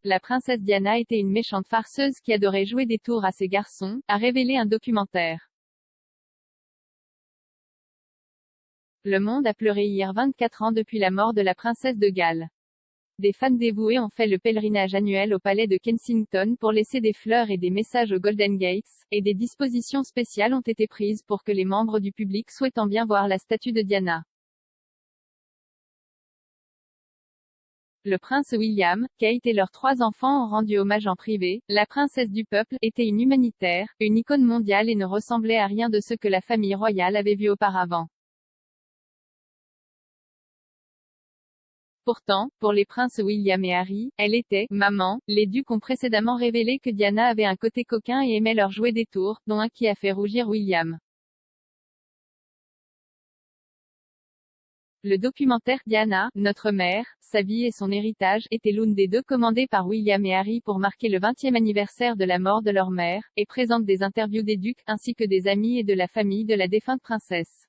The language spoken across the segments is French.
la princesse Diana était une méchante farceuse qui adorait jouer des tours à ses garçons, a révélé un documentaire. Le monde a pleuré hier 24 ans depuis la mort de la princesse de Galles. Des fans dévoués ont fait le pèlerinage annuel au palais de Kensington pour laisser des fleurs et des messages aux Golden Gates, et des dispositions spéciales ont été prises pour que les membres du public souhaitant bien voir la statue de Diana. Le prince William, Kate et leurs 3 enfants ont rendu hommage en privé. La princesse du peuple était une humanitaire, une icône mondiale et ne ressemblait à rien de ce que la famille royale avait vu auparavant. Pourtant, pour les princes William et Harry, elle était « maman ». Les ducs ont précédemment révélé que Diana avait un côté coquin et aimait leur jouer des tours, dont un qui a fait rougir William. Le documentaire Diana, notre mère, sa vie et son héritage était l'une des 2 commandées par William et Harry pour marquer le 20e anniversaire de la mort de leur mère, et présente des interviews des ducs, ainsi que des amis et de la famille de la défunte princesse.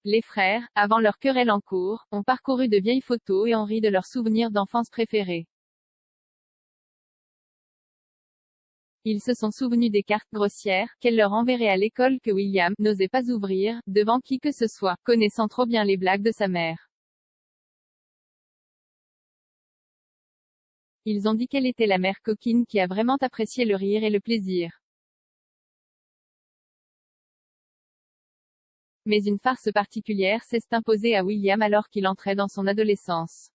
Les frères, avant leur querelle en cours, ont parcouru de vieilles photos et ont ri de leurs souvenirs d'enfance préférés. Ils se sont souvenus des cartes grossières qu'elle leur enverrait à l'école que William n'osait pas ouvrir, devant qui que ce soit, connaissant trop bien les blagues de sa mère. Ils ont dit qu'elle était la mère coquine qui a vraiment apprécié le rire et le plaisir. Mais une farce particulière s'est imposée à William alors qu'il entrait dans son adolescence.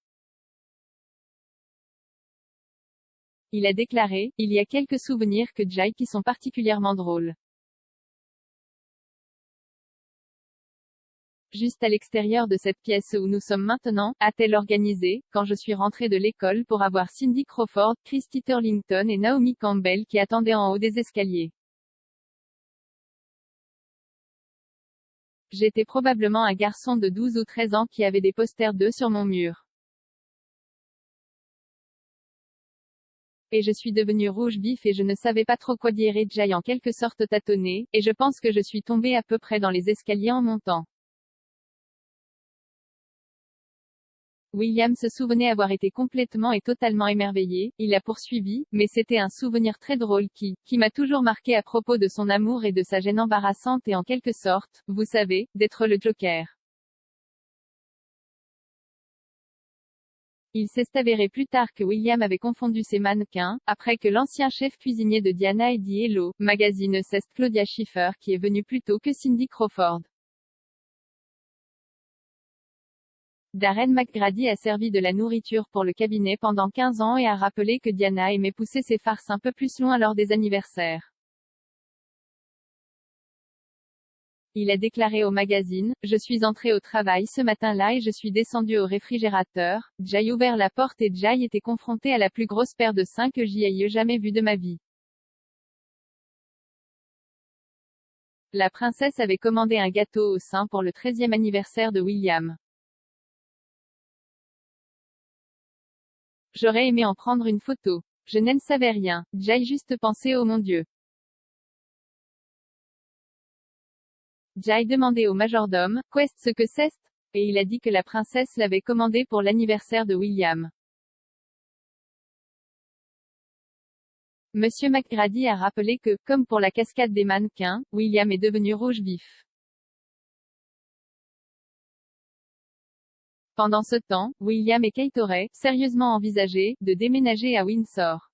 Il a déclaré « Il y a quelques souvenirs que Jay qui sont particulièrement drôles. Juste à l'extérieur de cette pièce où nous sommes maintenant, a-t-elle organisé, quand je suis rentrée de l'école pour avoir Cindy Crawford, Christy Turlington et Naomi Campbell qui attendaient en haut des escaliers. J'étais probablement un garçon de 12 ou 13 ans qui avait des posters d'eux sur mon mur. Et je suis devenue rouge vif et je ne savais pas trop quoi dire et Jay en quelque sorte tâtonné, et je pense que je suis tombée à peu près dans les escaliers en montant. William se souvenait avoir été complètement et totalement émerveillé, il a poursuivi, mais c'était un souvenir très drôle qui m'a toujours marqué à propos de son amour et de sa gêne embarrassante et en quelque sorte, vous savez, d'être le Joker. Il s'est avéré plus tard que William avait confondu ses mannequins, après que l'ancien chef cuisinier de Diana ait dit Hello Magazine c'est Claudia Schiffer qui est venue plus tôt que Cindy Crawford. Darren McGrady a servi de la nourriture pour le cabinet pendant 15 ans et a rappelé que Diana aimait pousser ses farces un peu plus loin lors des anniversaires. Il a déclaré au magazine « Je suis entré au travail ce matin-là et je suis descendu au réfrigérateur. Jay ouvert la porte et Jay était confronté à la plus grosse paire de seins que j'y aie jamais vue de ma vie. » La princesse avait commandé un gâteau au sein pour le 13e anniversaire de William. J'aurais aimé en prendre une photo. Je n'en savais rien. Jay juste pensait oh mon Dieu. Jay demandait au majordome, qu'est-ce ce que c'est? Et il a dit que la princesse l'avait commandé pour l'anniversaire de William. Monsieur McGrady a rappelé que, comme pour la cascade des mannequins, William est devenu rouge vif. Pendant ce temps, William et Kate auraient, sérieusement envisagé, de déménager à Windsor.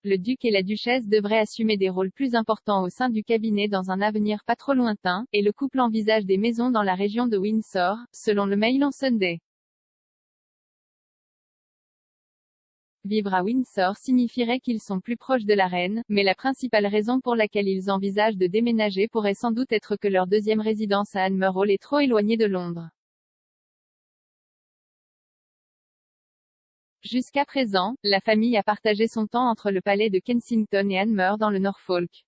Le duc et la duchesse devraient assumer des rôles plus importants au sein du cabinet dans un avenir pas trop lointain, et le couple envisage des maisons dans la région de Windsor, selon le Mail on Sunday. Vivre à Windsor signifierait qu'ils sont plus proches de la reine, mais la principale raison pour laquelle ils envisagent de déménager pourrait sans doute être que leur deuxième résidence à Anmer Hall est trop éloignée de Londres. Jusqu'à présent, la famille a partagé son temps entre le palais de Kensington et Anmer dans le Norfolk.